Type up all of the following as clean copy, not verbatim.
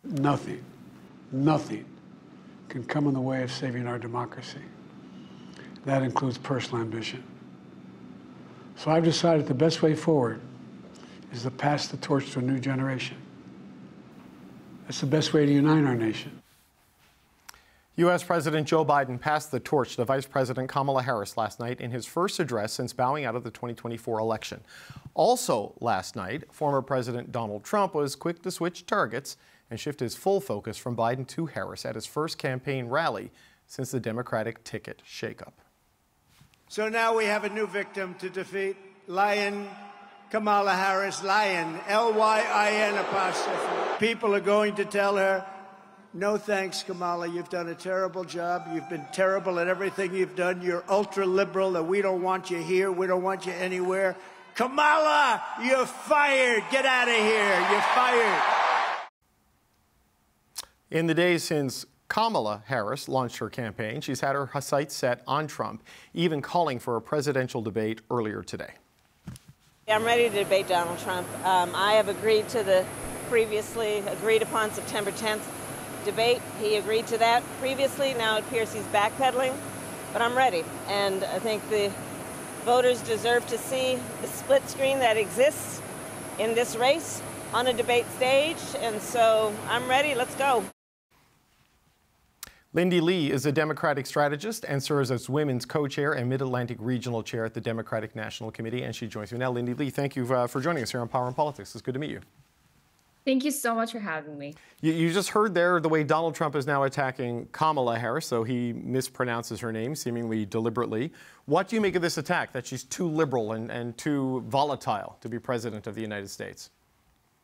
Nothing, nothing can come in the way of saving our democracy. That includes personal ambition. So I've decided the best way forward is to pass the torch to a new generation. That's the best way to unite our nation. U.S. President Joe Biden passed the torch to Vice President Kamala Harris last night in his first address since bowing out of the 2024 election. Also last night, former President Donald Trump was quick to switch targets and shift his full focus from Biden to Harris at his first campaign rally since the Democratic ticket shakeup. So now we have a new victim to defeat, Lion Kamala Harris, Lion, L-Y-I-N apostrophe. People are going to tell her, no thanks, Kamala. You've done a terrible job. You've been terrible at everything you've done. You're ultra-liberal, and we don't want you here. We don't want you anywhere. Kamala, you're fired. Get out of here. You're fired. In the days since Kamala Harris launched her campaign, she's had her sights set on Trump, even calling for a presidential debate earlier today. I'm ready to debate Donald Trump. I have agreed to the previously agreed upon September 10th debate. He agreed to that previously. Now it appears he's backpedaling, but I'm ready. And I think the voters deserve to see the split screen that exists in this race on a debate stage. And so I'm ready. Let's go. Lindy Li is a Democratic strategist and serves as Women's Co-Chair and Mid-Atlantic Regional Chair at the Democratic National Committee, and she joins me now. Lindy Li, thank you for joining us here on Power and Politics. It's good to meet you. Thank you so much for having me. You just heard there the way Donald Trump is now attacking Kamala Harris, so he mispronounces her name, seemingly deliberately. What do you make of this attack, that she's too liberal and too volatile to be president of the United States?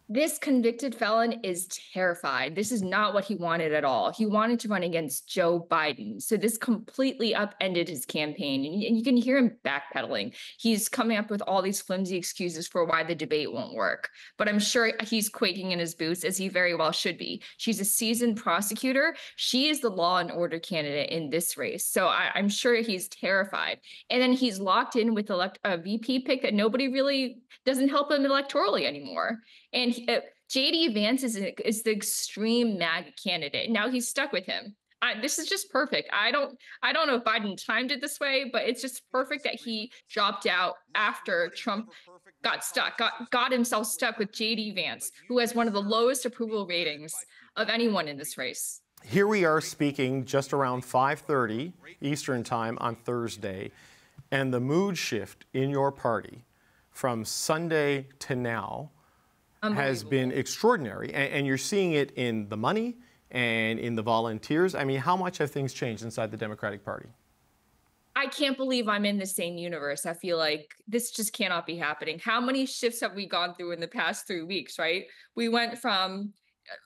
This convicted felon is terrified. This is not what he wanted at all. He wanted to run against Joe Biden. So this completely upended his campaign. And you can hear him backpedaling. He's coming up with all these flimsy excuses for why the debate won't work. But I'm sure he's quaking in his boots, as he very well should be. She's a seasoned prosecutor. She is the law and order candidate in this race. So I'm sure he's terrified. And then he's locked in with a VP pick that nobody really doesn't help him electorally anymore. And J.D. Vance is the extreme MAGA candidate. Now he's stuck with him. This is just perfect. I don't know if Biden timed it this way, but it's just perfect that he dropped out after Trump got himself stuck with J.D. Vance, who has one of the lowest approval ratings of anyone in this race. Here we are speaking just around 5:30 Eastern time on Thursday, and the mood shift in your party from Sunday to now has been extraordinary, and you're seeing it in the money and in the volunteers. I mean, how much have things changed inside the Democratic Party? I can't believe I'm in the same universe. I feel like this just cannot be happening. How many shifts have we gone through in the past 3 weeks, right? We went from,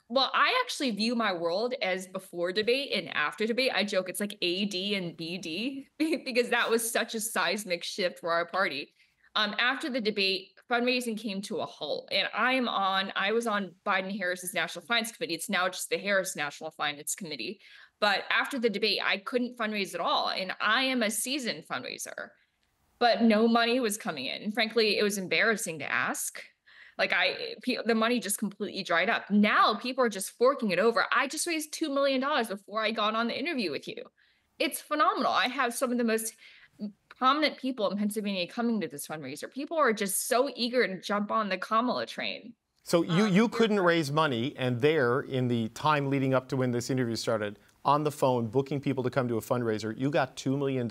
well, I actually view my world as before debate and after debate. I joke it's like AD and BD because that was such a seismic shift for our party. After the debate, fundraising came to a halt, and I was on Biden-Harris's National Finance Committee. It's now just the Harris National Finance Committee. But after the debate, I couldn't fundraise at all, and I am a seasoned fundraiser. But no money was coming in. And frankly, it was embarrassing to ask. The money just completely dried up. Now people are just forking it over. I just raised $2 million before I got on the interview with you. It's phenomenal. I have some of the most prominent people in Pennsylvania coming to this fundraiser. People are just so eager to jump on the Kamala train. So you couldn't raise money, and there, in the time leading up to when this interview started, on the phone, booking people to come to a fundraiser, you got $2 million?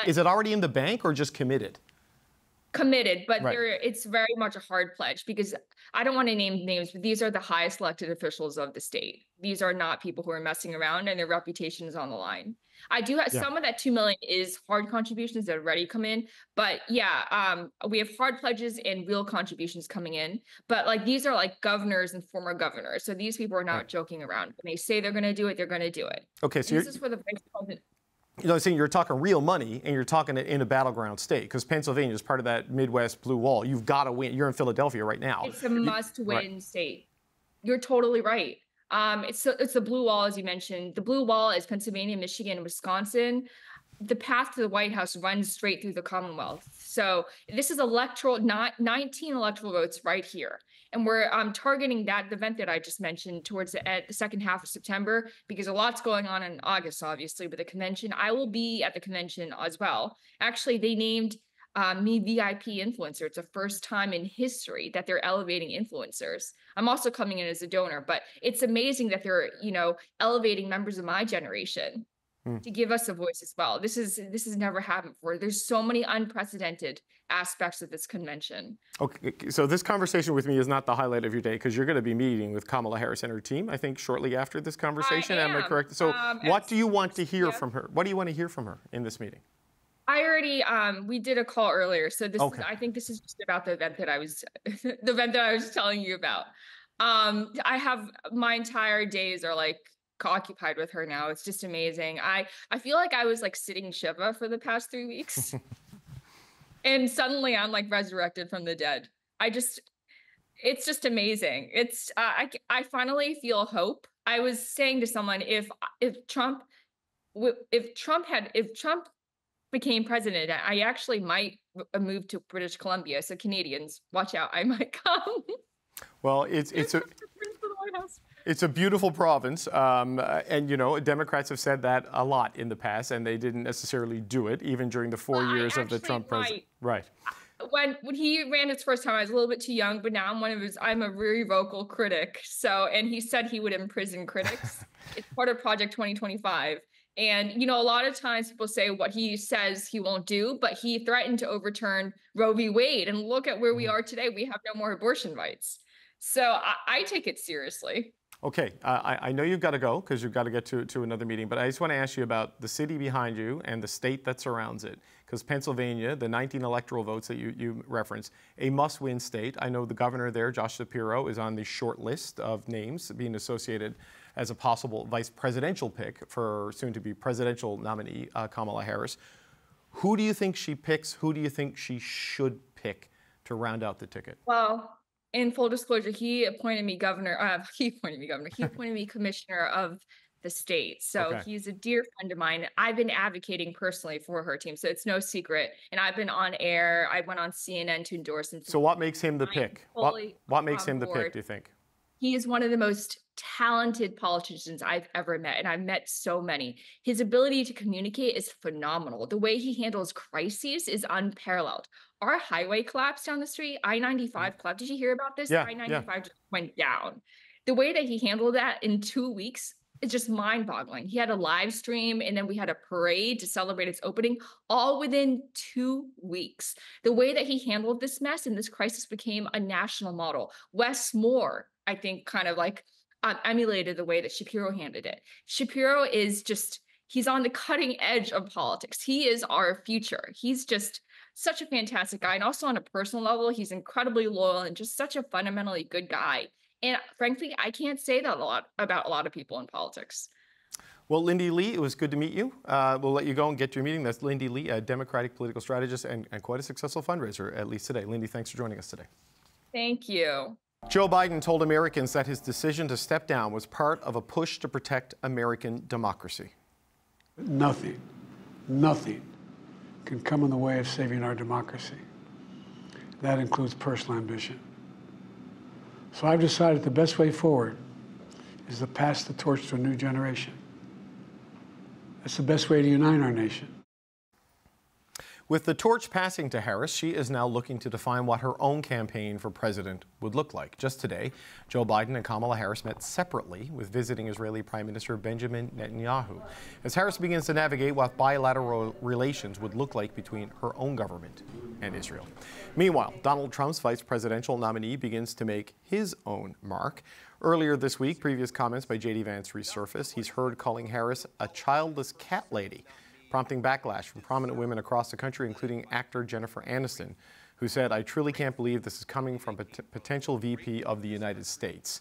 Is it already in the bank or just committed? Committed, but right. It's very much a hard pledge, because I don't want to name names, but these are the highest elected officials of the state. These are not people who are messing around, and their reputation is on the line. I do have some of that $2 million is hard contributions that already come in, but yeah, we have hard pledges and real contributions coming in. But these are like governors and former governors, so these people are not joking around. When they say they're going to do it, they're going to do it. Okay, so this is for the vice president. You know, saying you're talking real money, and you're talking it in a battleground state, because Pennsylvania is part of that Midwest blue wall. You've got to win. You're in Philadelphia right now. It's a must-win state. You're totally right. It's the blue wall, as you mentioned. The blue wall is Pennsylvania, Michigan, and Wisconsin. The path to the White House runs straight through the Commonwealth. So this is 19 electoral votes right here. And we're targeting the event that I just mentioned towards the second half of September, because a lot's going on in August, obviously, with the convention. I will be at the convention as well. Actually, they named me VIP influencer. It's the first time in history that they're elevating influencers. I'm also coming in as a donor, but it's amazing that they're, elevating members of my generation to give us a voice as well. This has never happened before. There's so many unprecedented aspects of this convention. Okay, so this conversation with me is not the highlight of your day, because you're going to be meeting with Kamala Harris and her team, I think, shortly after this conversation. Am I correct? So what do you want to hear from her? What do you want to hear from her in this meeting? I already, we did a call earlier. So this is, I think this is just about the event that I was, telling you about. I have, my entire days are like occupied with her now. It's just amazing. I feel like I was like sitting Shiva for the past 3 weeks. And suddenly I'm like resurrected from the dead. It's just amazing. It's, I finally feel hope. I was saying to someone, if Trump became president, I actually might move to British Columbia. So Canadians, watch out, I might come. Well, it's a beautiful province, and Democrats have said that a lot in the past, and they didn't necessarily do it even during the 4 years of the Trump presidency. Right. When he ran his first time, I was a little bit too young, but now I'm a very vocal critic. So, and he said he would imprison critics. It's part of Project 2025. And, a lot of times people say what he says he won't do, but he threatened to overturn Roe v. Wade. And look at where we are today. We have no more abortion rights. So I take it seriously. Okay, I know you've got to go because you've got to get to another meeting, but I just want to ask you about the city behind you and the state that surrounds it. Because Pennsylvania, the 19 electoral votes that you referenced, a must-win state. I know the governor there, Josh Shapiro, is on the short list of names being associated as a possible vice presidential pick for soon-to-be presidential nominee Kamala Harris. Who do you think she picks? Who do you think she should pick to round out the ticket? Well, in full disclosure, he appointed me commissioner of the state. So he's a dear friend of mine. I've been advocating personally for her team. So it's no secret. And I've been on air. I went on CNN to endorse him. So what makes him the pick? What makes him the pick, do you think? He is one of the most talented politicians I've ever met, and I've met so many. His ability to communicate is phenomenal. The way he handles crises is unparalleled. Our highway collapse down the street, I-95 collapse. Did you hear about this? Yeah, I-95 just went down. The way that he handled that in 2 weeks is just mind-boggling. He had a live stream, and then we had a parade to celebrate its opening, all within 2 weeks. The way that he handled this mess and this crisis became a national model. Wes Moore, I think, kind of like emulated the way that Shapiro handled it. Shapiro is just, he's on the cutting edge of politics. He is our future. He's just such a fantastic guy. And also on a personal level, he's incredibly loyal and just such a fundamentally good guy. And frankly, I can't say that about a lot of people in politics. Well, Lindy Li, it was good to meet you. We'll let you go and get to your meeting. That's Lindy Li, a Democratic political strategist and quite a successful fundraiser, at least today. Lindy, thanks for joining us today. Thank you. Joe Biden told Americans that his decision to step down was part of a push to protect American democracy. Nothing can come in the way of saving our democracy. That includes personal ambition. So I've decided the best way forward is to pass the torch to a new generation. That's the best way to unite our nation. With the torch passing to Harris, she is now looking to define what her own campaign for president would look like. Just today, Joe Biden and Kamala Harris met separately with visiting Israeli Prime Minister Benjamin Netanyahu, as Harris begins to navigate what bilateral relations would look like between her own government and Israel. Meanwhile, Donald Trump's vice presidential nominee begins to make his own mark. Earlier this week, previous comments by J.D. Vance resurfaced. He's heard calling Harris a childless cat lady, prompting backlash from prominent women across the country, including actor Jennifer Aniston, who said, "I truly can't believe this is coming from a potential VP of the United States."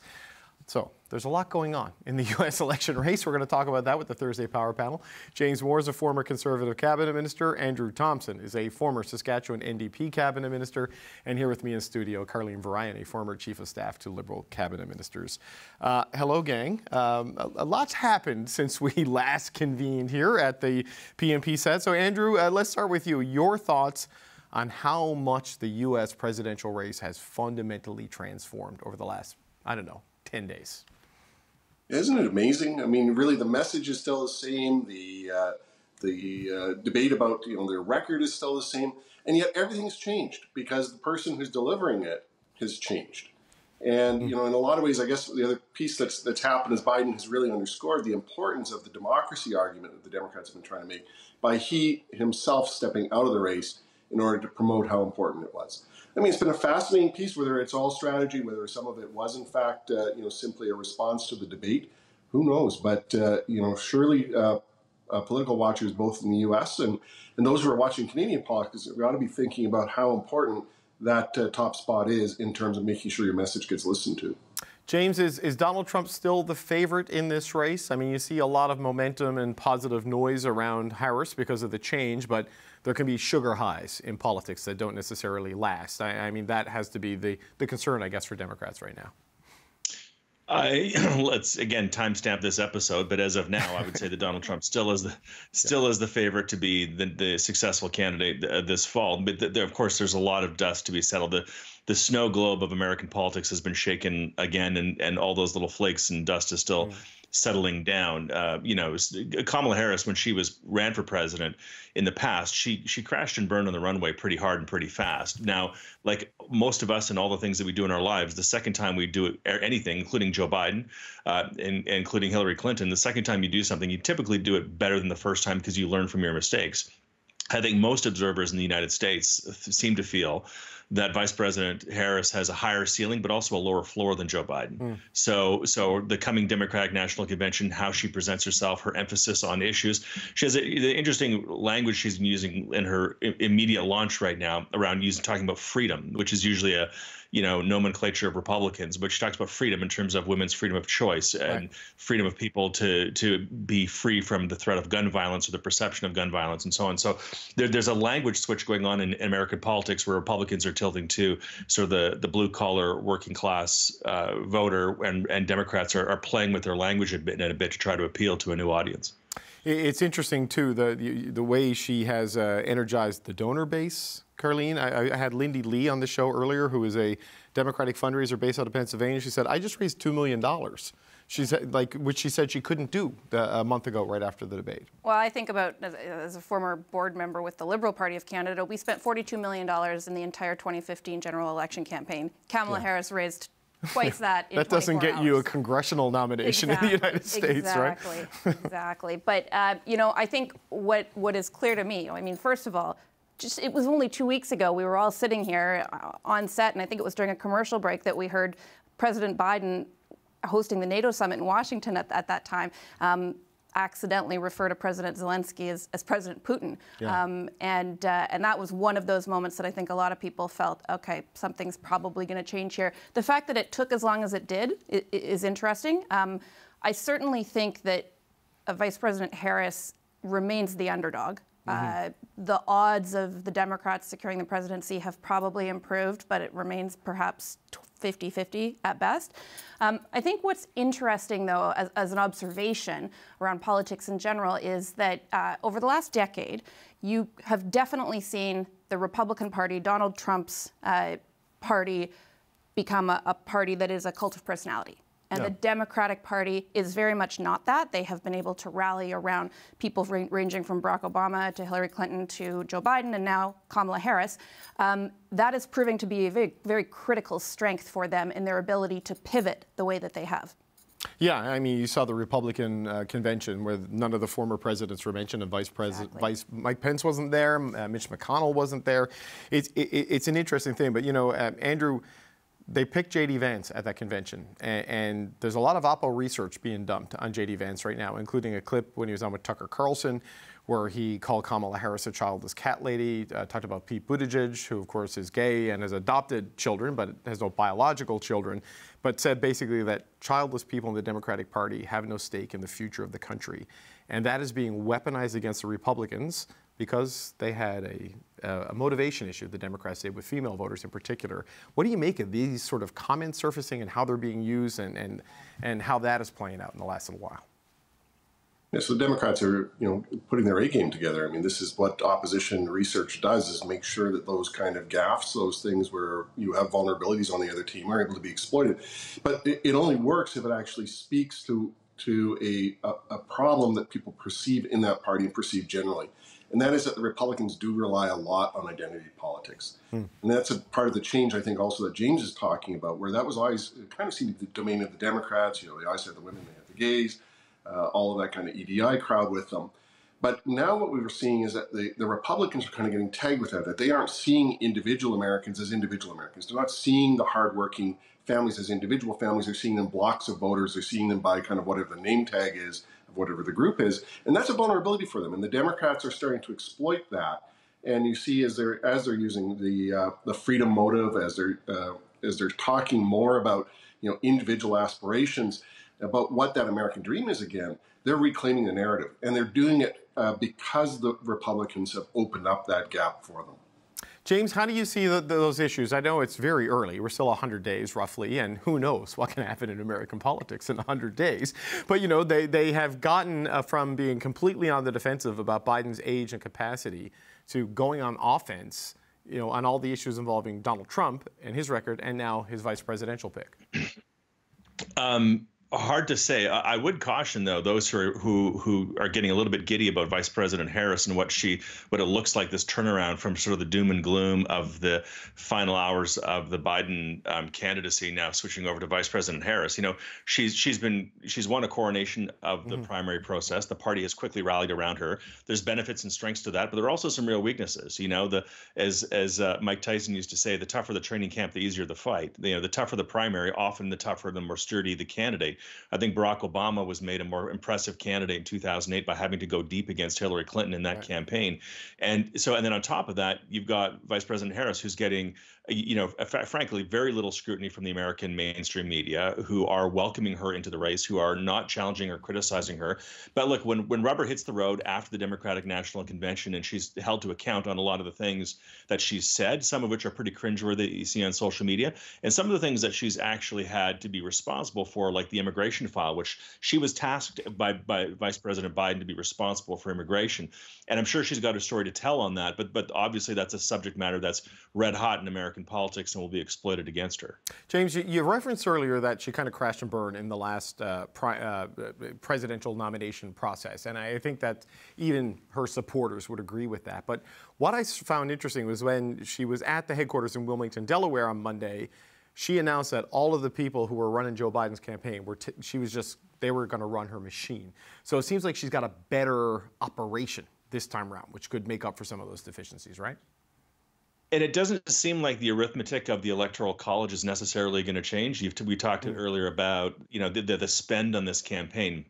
So there's a lot going on in the U.S. election race. We're going to talk about that with the Thursday Power Panel. James Moore is a former Conservative cabinet minister. Andrew Thompson is a former Saskatchewan NDP cabinet minister. And here with me in studio, Carleen Verheyen, a former chief of staff to Liberal cabinet ministers. Hello, gang. A lot's happened since we last convened here at the PNP set. So, Andrew, let's start with you. Your thoughts on how much the U.S. presidential race has fundamentally transformed over the last, I don't know, 10 days. Isn't it amazing? I mean, really, the message is still the same. The debate about their record is still the same, and yet everything's changed because the person who's delivering it has changed. And in a lot of ways, I guess the other piece that's happened is Biden has really underscored the importance of the democracy argument that the Democrats have been trying to make by he himself stepping out of the race in order to promote how important it was. I mean, it's been a fascinating piece, whether it's all strategy, whether some of it was, in fact, simply a response to the debate. Who knows? But, surely political watchers, both in the U.S. and those who are watching Canadian politics, we ought to be thinking about how important that top spot is in terms of making sure your message gets listened to. James, is Donald Trump still the favorite in this race? I mean, you see a lot of momentum and positive noise around Harris because of the change, but there can be sugar highs in politics that don't necessarily last. I mean, that has to be the concern, I guess, for Democrats right now. Let's again timestamp this episode, but as of now, I would say that Donald Trump still is the favorite to be the successful candidate this fall. But of course, there's a lot of dust to be settled. The snow globe of American politics has been shaken again, and all those little flakes and dust is still settling down. Kamala Harris, when she ran for president in the past, she crashed and burned on the runway pretty hard and pretty fast. Now, like most of us and all the things that we do in our lives, the second time we do anything, including Joe Biden, and including Hillary Clinton, the second time you do something, you typically do it better than the first time because you learn from your mistakes. I think most observers in the United States seem to feel that Vice President Harris has a higher ceiling, but also a lower floor than Joe Biden. So the coming Democratic National Convention, how she presents herself, her emphasis on issues. She has the interesting language she's using in her immediate launch right now around talking about freedom, which is usually a nomenclature of Republicans, but she talks about freedom in terms of women's freedom of choice and freedom of people to be free from the threat of gun violence or the perception of gun violence and so on. So there's a language switch going on in American politics where Republicans are tilting to sort of the blue collar working class voter, and Democrats are playing with their language a bit to try to appeal to a new audience. It's interesting, too, the way she has energized the donor base, Carleen. I had Lindy Li on the show earlier, who is a Democratic fundraiser based out of Pennsylvania. She said, I just raised $2 million. She said, which she said she couldn't do a month ago right after the debate. Well, I think about, as a former board member with the Liberal Party of Canada, we spent $42 million in the entire 2015 general election campaign. Kamala Harris raised twice that in 24 hours. That doesn't get you a congressional nomination in the United States, right? Exactly. But, I think what is clear to me, I mean, first of all, it was only 2 weeks ago we were all sitting here on set, and I think it was during a commercial break that we heard President Biden hosting the NATO summit in Washington at that time, accidentally refer to President Zelensky as President Putin. And that was one of those moments that I think a lot of people felt, okay, something's probably going to change here. The fact that it took as long as it did is interesting. I certainly think that Vice President Harris remains the underdog. The odds of the Democrats securing the presidency have probably improved, but it remains perhaps 50-50 at best. I think what's interesting, though, as an observation around politics in general, is that over the last decade, you have definitely seen the Republican Party, Donald Trump's party, become a party that is a cult of personality. And the Democratic Party is very much not that. They have been able to rally around people ranging from Barack Obama to Hillary Clinton to Joe Biden and now Kamala Harris. That is proving to be a very, very critical strength for them in their ability to pivot the way that they have. Yeah, I mean, you saw the Republican convention where none of the former presidents were mentioned, and Mike Pence wasn't there, Mitch McConnell wasn't there. It's an interesting thing, but Andrew, they picked J.D. Vance at that convention, and there's a lot of Oppo research being dumped on J.D. Vance right now, including a clip when he was on with Tucker Carlson, where he called Kamala Harris a childless cat lady, talked about Pete Buttigieg, who of course is gay and has adopted children, but has no biological children, but said basically that childless people in the Democratic Party have no stake in the future of the country. And that is being weaponized against the Republicans because they had a motivation issue, the Democrats did, with female voters in particular. What do you make of these sort of comments surfacing and how they're being used and how that is playing out in the last little while? Yeah, so the Democrats are, putting their A game together. I mean, this is what opposition research does: is make sure that those kind of gaffes, those things where you have vulnerabilities on the other team, are able to be exploited. But it only works if it actually speaks to a problem that people perceive in that party and perceive generally. And that is that the Republicans do rely a lot on identity politics. And that's a part of the change, I think, also that James is talking about, where that was always kind of seemed the domain of the Democrats. They always had the women, they had the gays, all of that kind of EDI crowd with them. But now what we were seeing is that the Republicans are kind of getting tagged with that they aren't seeing individual Americans as individual Americans. They're not seeing the hardworking families as individual families. They're seeing them blocks of voters. They're seeing them by kind of whatever the name tag is of whatever the group is. And that's a vulnerability for them. And the Democrats are starting to exploit that. And you see as they're using the freedom motive, as they're talking more about individual aspirations, about what that American dream is again, they're reclaiming the narrative. And they're doing it because the Republicans have opened up that gap for them. James, how do you see those issues? I know it's very early. We're still 100 days roughly, and who knows what can happen in American politics in 100 days. But, they have gotten from being completely on the defensive about Biden's age and capacity to going on offense, on all the issues involving Donald Trump and his record and now his vice presidential pick. Hard to say. I would caution, though, those who are getting a little bit giddy about Vice President Harris and what it looks like, this turnaround from sort of the doom and gloom of the final hours of the Biden candidacy, now switching over to Vice President Harris. She's won a coronation of the primary process. The party has quickly rallied around her. There's benefits and strengths to that, but there are also some real weaknesses. As Mike Tyson used to say, the tougher the training camp, the easier the fight. The tougher the primary, often the tougher, the more sturdy the candidate. I think Barack Obama was made a more impressive candidate in 2008 by having to go deep against Hillary Clinton in that campaign. And then on top of that, you've got Vice President Harris, who's getting, frankly, very little scrutiny from the American mainstream media, who are welcoming her into the race, who are not challenging or criticizing her. But look, when rubber hits the road after the Democratic National Convention, and she's held to account on a lot of the things that she's said, some of which are pretty cringeworthy that you see on social media, and some of the things that she's actually had to be responsible for, like the immigration file, which she was tasked by Vice President Biden to be responsible for immigration. And I'm sure she's got a story to tell on that, but obviously that's a subject matter that's red hot in American politics and will be exploited against her. James, you referenced earlier that she kind of crashed and burned in the last presidential nomination process, and I think that even her supporters would agree with that. But what I found interesting was when she was at the headquarters in Wilmington, Delaware on Monday, she announced that all of the people who were running Joe Biden's campaign they were going to run her machine. So it seems like she's got a better operation this time around, which could make up for some of those deficiencies, right? And it doesn't seem like the arithmetic of the Electoral College is necessarily going to change. We talked earlier about, the spend on this campaign.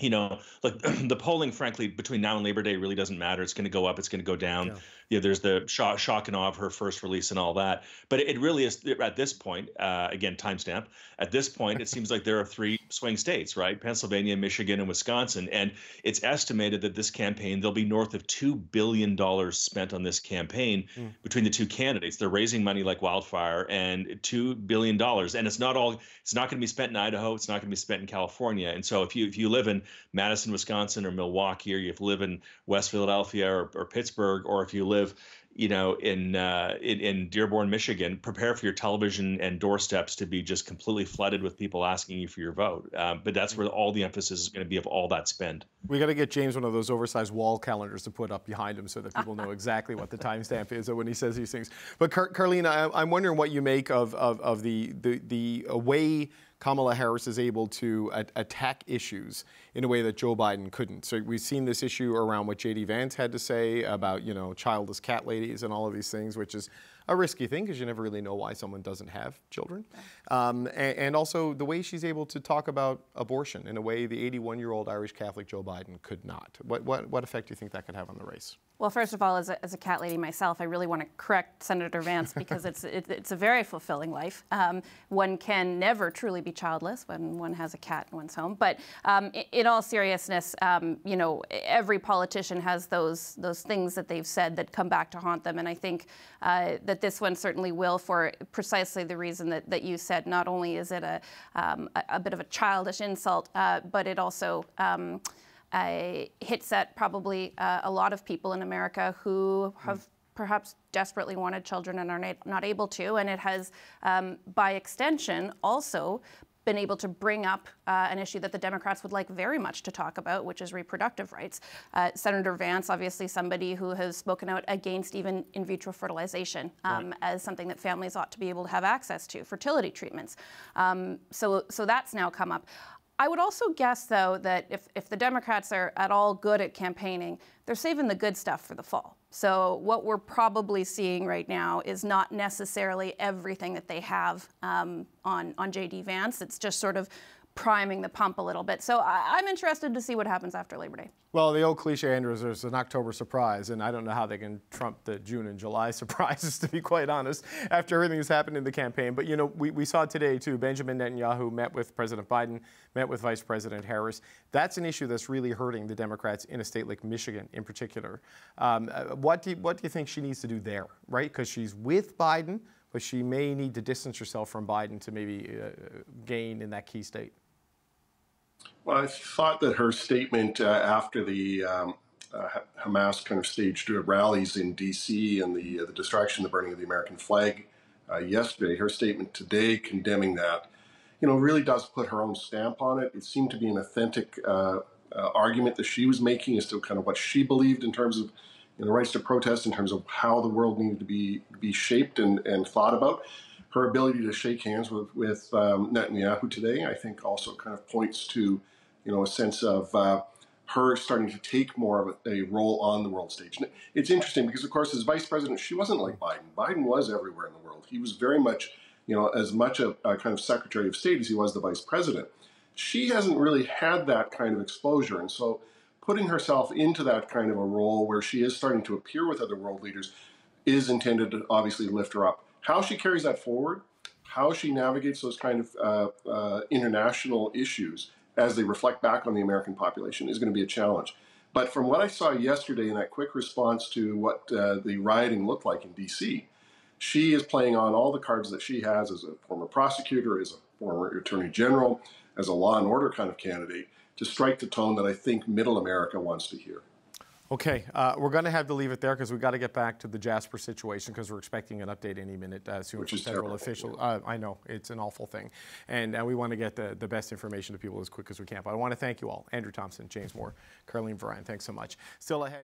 Like the polling, frankly, between now and Labor Day really doesn't matter. It's going to go up. It's going to go down. Yeah. There's the shock and awe of her first release and all that. But it really is, at this point, again, timestamp, at this point, it seems like there are 3 swing states, right? Pennsylvania, Michigan, and Wisconsin. And it's estimated that this campaign, there'll be north of $2 billion spent on this campaign between the 2 candidates. They're raising money like wildfire, and $2 billion. And it's not going to be spent in Idaho. It's not going to be spent in California. And so if you live in Madison, Wisconsin, or Milwaukee, or if you live in West Philadelphia or Pittsburgh, or if you live, in Dearborn, Michigan, prepare for your television and doorsteps to be just completely flooded with people asking you for your vote. But that's where all the emphasis is going to be of all that spend. We got to get James one of those oversized wall calendars to put up behind him so that people know exactly what the timestamp is when he says these things. But Carlene, I'm wondering what you make of the way Kamala Harris is able to attack issues in a way that Joe Biden couldn't. So we've seen this issue around what J.D. Vance had to say about, childless cat ladies and all of these things, which is a risky thing because you never really know why someone doesn't have children. And also the way she's able to talk about abortion in a way the 81-year-old Irish Catholic Joe Biden could not. What effect do you think that could have on the race? Well, first of all, as a cat lady myself, I really want to correct Senator Vance because it's a very fulfilling life. One can never truly be childless when one has a cat in one's home. But in all seriousness, every politician has those things that they've said that come back to haunt them. And I think that this one certainly will, for precisely the reason that you said. Not only is it a bit of a childish insult, but it also hits at probably a lot of people in America who have perhaps desperately wanted children and are not able to, and it has, by extension, also been able to bring up an issue that the Democrats would like very much to talk about, which is reproductive rights. Senator Vance, obviously somebody who has spoken out against even in vitro fertilization as something that families ought to be able to have access to, fertility treatments. So that's now come up. I would also guess, though, that if the Democrats are at all good at campaigning, they're saving the good stuff for the fall. So what we're probably seeing right now is not necessarily everything that they have on J.D. Vance. It's just sort of priming the pump a little bit. So I'm interested to see what happens after Labor Day. Well, the old cliche, Andrew, is there's an October surprise, and I don't know how they can trump the June and July surprises, to be quite honest, after everything that's happened in the campaign. But, you know, we saw today, too, Benjamin Netanyahu met with President Biden, met with Vice President Harris. That's an issue that's really hurting the Democrats in a state like Michigan in particular. What do you think she needs to do there, right? Because she's with Biden, but she may need to distance herself from Biden to maybe gain in that key state. Well, I thought that her statement after the Hamas kind of staged rallies in D.C. and the destruction, the burning of the American flag yesterday, her statement today condemning that, you know, really does put her own stamp on it. It seemed to be an authentic argument that she was making as to kind of what she believed in terms of, you know, rights to protest, in terms of how the world needed to be shaped and thought about. Her ability to shake hands with Netanyahu today, I think, also kind of points to, you know, a sense of her starting to take more of a role on the world stage. And it's interesting because, of course, as vice president, she wasn't like Biden. Biden was everywhere in the world. He was very much, you know, as much a kind of secretary of state as he was the vice president. She hasn't really had that kind of exposure. And so putting herself into that kind of a role where she is starting to appear with other world leaders is intended to obviously lift her up. How she carries that forward, how she navigates those kind of international issues as they reflect back on the American population is going to be a challenge. But from what I saw yesterday in that quick response to what the rioting looked like in D.C., she is playing on all the cards that she has as a former prosecutor, as a former attorney general, as a law and order kind of candidate, to strike the tone that I think middle America wants to hear. Okay, we're going to have to leave it there because we've got to get back to the Jasper situation because we're expecting an update any minute soon from federal officials. I know, it's an awful thing. And we want to get the best information to people as quick as we can. But I want to thank you all. Andrew Thompson, James Moore, Carleen Verine, thanks so much. Still ahead.